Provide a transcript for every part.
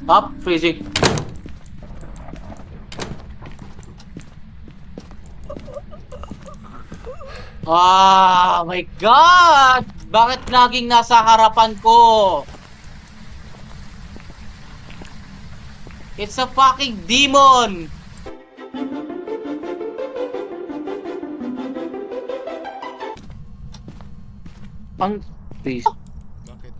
Up, freezing. Ah, my God! Bakit laging nasa harapan ko? It's a fucking demon! Ang please. Bakit?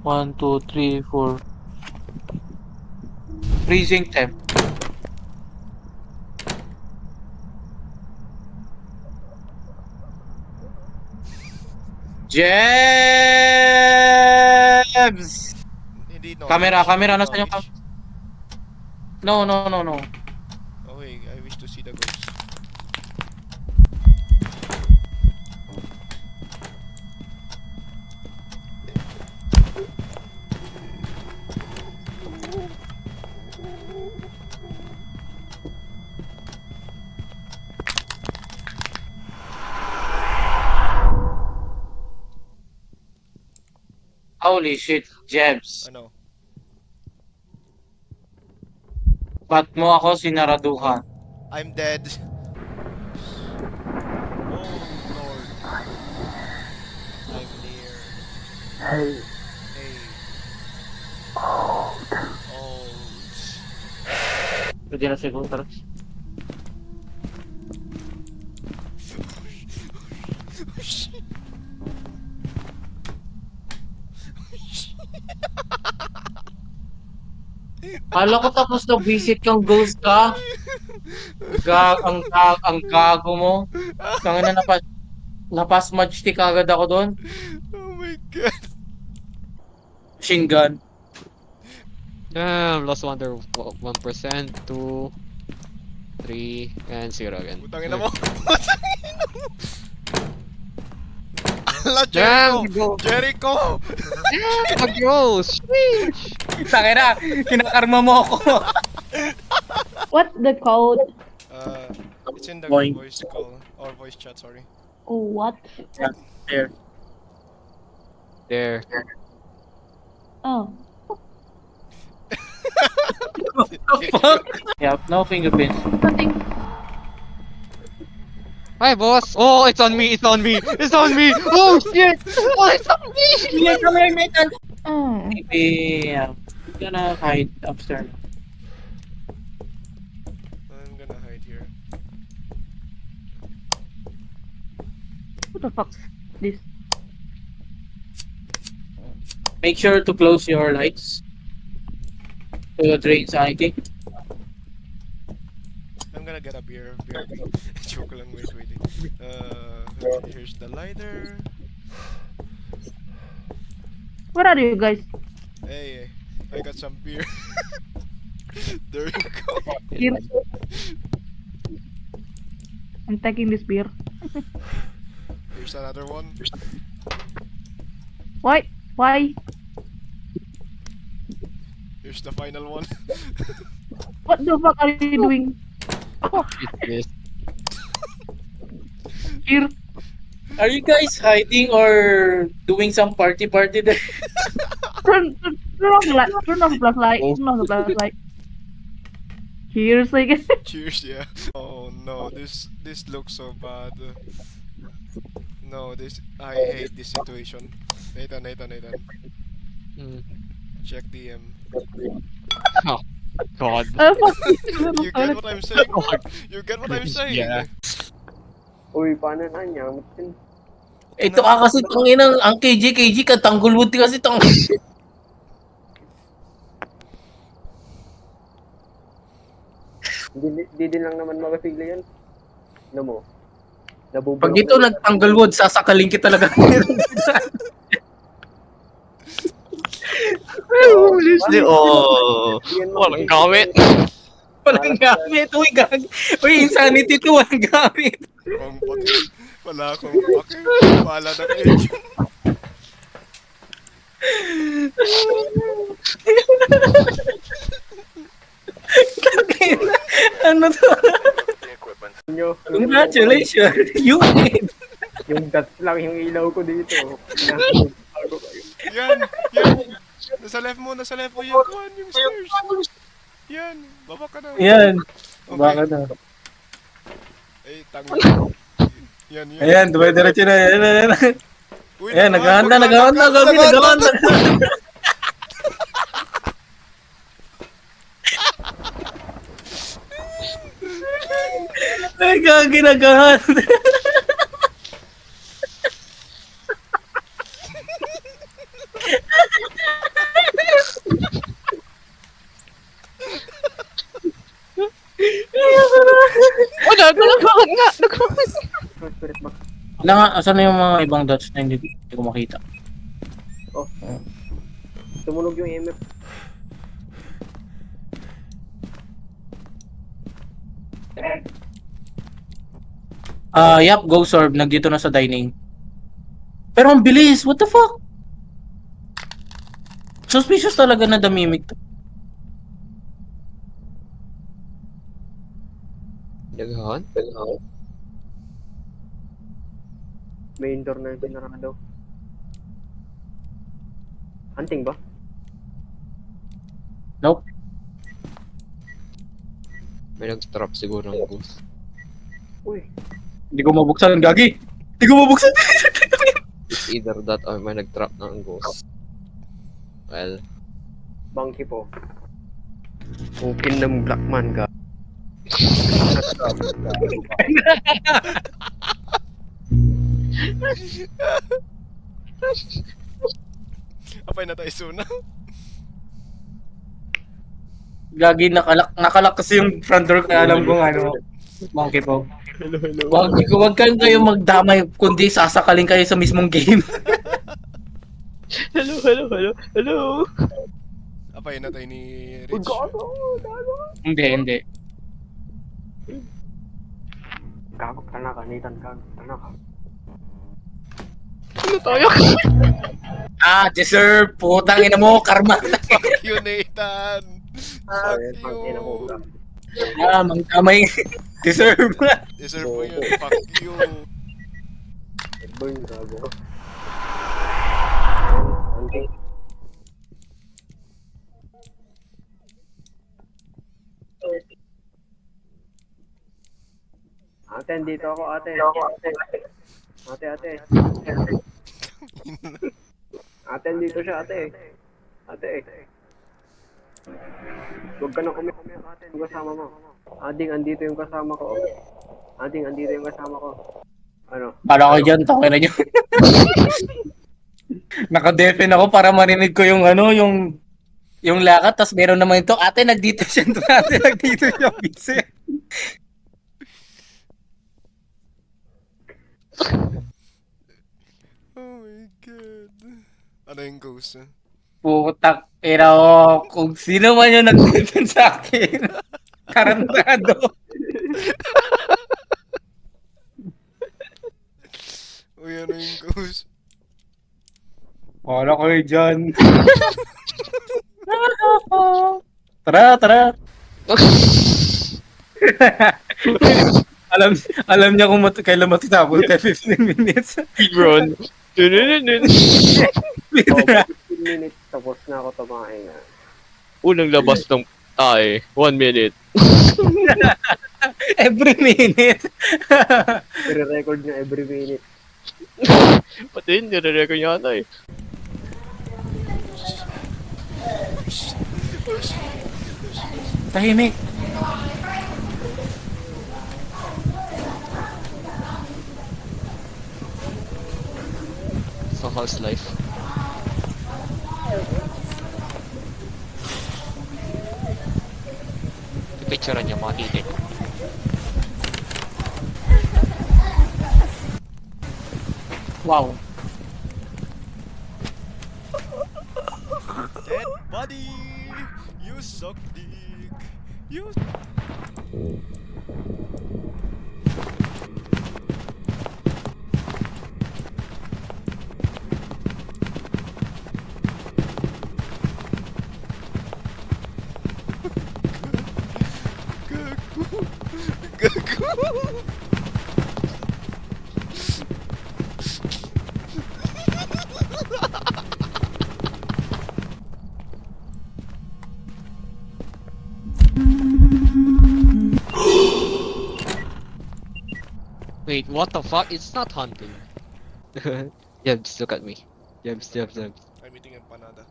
One, two, three, four. Freezing temp. Jebs! Hindi knowledge. Camera, Hindi nasaan yung knowledge. No. Oh wait, I wish to see the ghost. Holy shit, Jebs. Ano? Ba't mo ako sinaraduhan? I'm dead. Oh lord. I'm near. Hey, Hey. oh, Oh. Pwede na siguro, tara. Kala ko tapos na visit kang ghost ka. Ang gago mo. Tangina napas matchstick agad ako doon. Oh my god. Machine gun. Damn, lost wonder 1%, 2, 3, and 0 again. Putangin na mo. Putangin na mo. Ala, Damn, Jericho! Jericho! Damn, mag-ghost! Sheesh! Tangina, kinakarma mo ako. What's the code? It's in the Boing. voice call or voice chat, sorry. Oh, what? There. There. Oh. Fuck? Yeah, no fingerprints. Nothing. Hi, boss! Oh, it's on me! It's on me! It's on me! Oh, shit! Oh, it's on me! Oh. Maybe, gonna hide upstairs. I'm gonna hide here. What the fuck? This. Make sure to close your lights. To drain sanity. I'm gonna get a beer. Joke lang, wait. Here's the lighter. Where are you guys? Hey, I got some beer. There you go. Here. I'm taking this beer. Here's another one. Why? Why? Here's the final one. What the fuck are you doing? This. Here. Are you guys hiding or doing some party there? Turn off the light. Turn off the flashlight. Turn off the flashlight. Here's like. Cheers, yeah. Oh no, this looks so bad. No, I hate this situation. Nathan. Hmm. Check DM. Oh, God. Fuck. You get what I'm saying? You get what I'm saying? Yeah. uy, paano na niya? Mutin. Ito ka kasi tanginang ang KJ katanggol mo kasi tang. Di din lang naman mapapigla yan. Ano mo? Nabubulok Pag dito na- nagtanggal wood, sasakalin kita talaga. Oh, Yan, Walang gamit. walang gamit. Uy, Uy, insanity to, walang gamit. Kung paki. Wala akong paki. Wala na kayo. Ano to? nyo. Congratulations, you win. Yung dots lang yung ilaw ko dito. Bago kayo. Yan! Yan! Nasa left mo yung kuhan, yung stairs. Yan! Baba ka na. Yan. Okay. Baka na. Ay, tango. Yan, yan. Ayan, dumidiretso na. Ayan. Uy, Ayan, naghahanda. Ay, gagi, naghahanda. Oh, nagkakaroon nga! Nagkakaroon! Spirit box. Wala nga, asan na yung mga ibang dots na hindi ko makita? Tumunog yung EMF. Yap, Ghost Orb, nagdito na sa dining. Pero ang bilis, what the fuck? Suspicious talaga na the mimic to. Naghahan? Main door na yung pinaraka daw. Hunting ba? Nope. May nag-trap siguro ng ghost. Uy, Hindi ko mabuksan, gagi. Hindi ko mabuksan. It's either that or may nag-trap ng ghost. Well, bangki po. Open ng Blackman ka. Apay na tayo suna. Gagi, nakalak kasi yung front door kaya alam kong ano, monkey po. Wag kayo magdamay kundi sasakalin kayo sa mismong game. hello. Apay na tayo ni Uy, Rich. gago! Hindi. Gago ka na ka, Nathan, gago ka na ka. Ano tayo? Deserve. Putang ina mo, karma. Fuck you, Nathan! Fuck Ina mo, you! Mangkamay. Deserve. Deserve mo yun, fuck you! Burn, gago. Hunting. Ate, dito ako, ate. Ate. Ate, dito siya, ate. Ate. Huwag ka na umiyak, ate. Yung kasama mo. Ading, andito yung kasama ko. Ano? Para ko dyan, tangin na nyo. Naka-defen ako para marinig ko yung ano, yung lakat, tas meron naman ito, ate, nagdito siya. Busy. Oh my god. Ano yung ghost? Putak, pero kung sino man yung nag-defen sa akin, karantado. Uy, ano yung ghost? Wala kayo dyan. Tara. alam niya kung kailan matatapos kaya 15 minutes. Ron. Dun. Oh, 15 minutes tapos na ako tumain. Unang labas ng 1 minute. Every minute. I-record niya every minute. Pati yun, nire-record niya ata eh. Tahimik. Sa house life. Picturean niya mga titik. Wow. Dead body! You suck dick! You... Gago! Wait, what the fuck? It's not hunting. Yebs, look at me. Yebs. I'm eating empanada.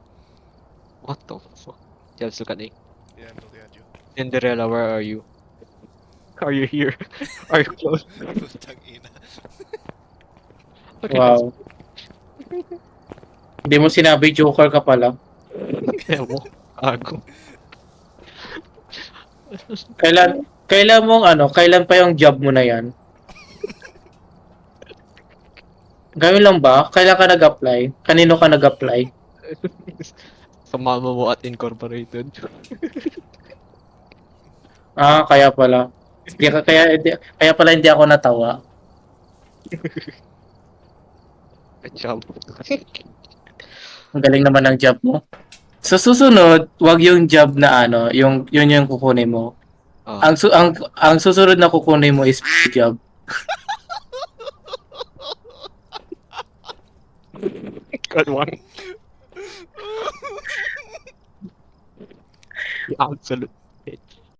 What the fuck? Yebs, look at me. Yeah, I'm looking at you. Cinderella, where are you? Are you here? Are you close? Putang ina. Okay, Wow. Hindi mo sinabi, Joker ka pala. Kaya mo, ago. Kailan pa yung job mo na yan? Ngayon lang ba? Kailan ka nag-apply? Kanino ka nag-apply? Sa mama mo at incorporated. Ah, kaya pala. Kaya pala hindi ako natawa. Good job. Ang galing naman ng job mo. Sa susunod, wag yung job na yun yung kukunin mo. Ah. Ang susunod na kukunin mo is job. Good one. The absolute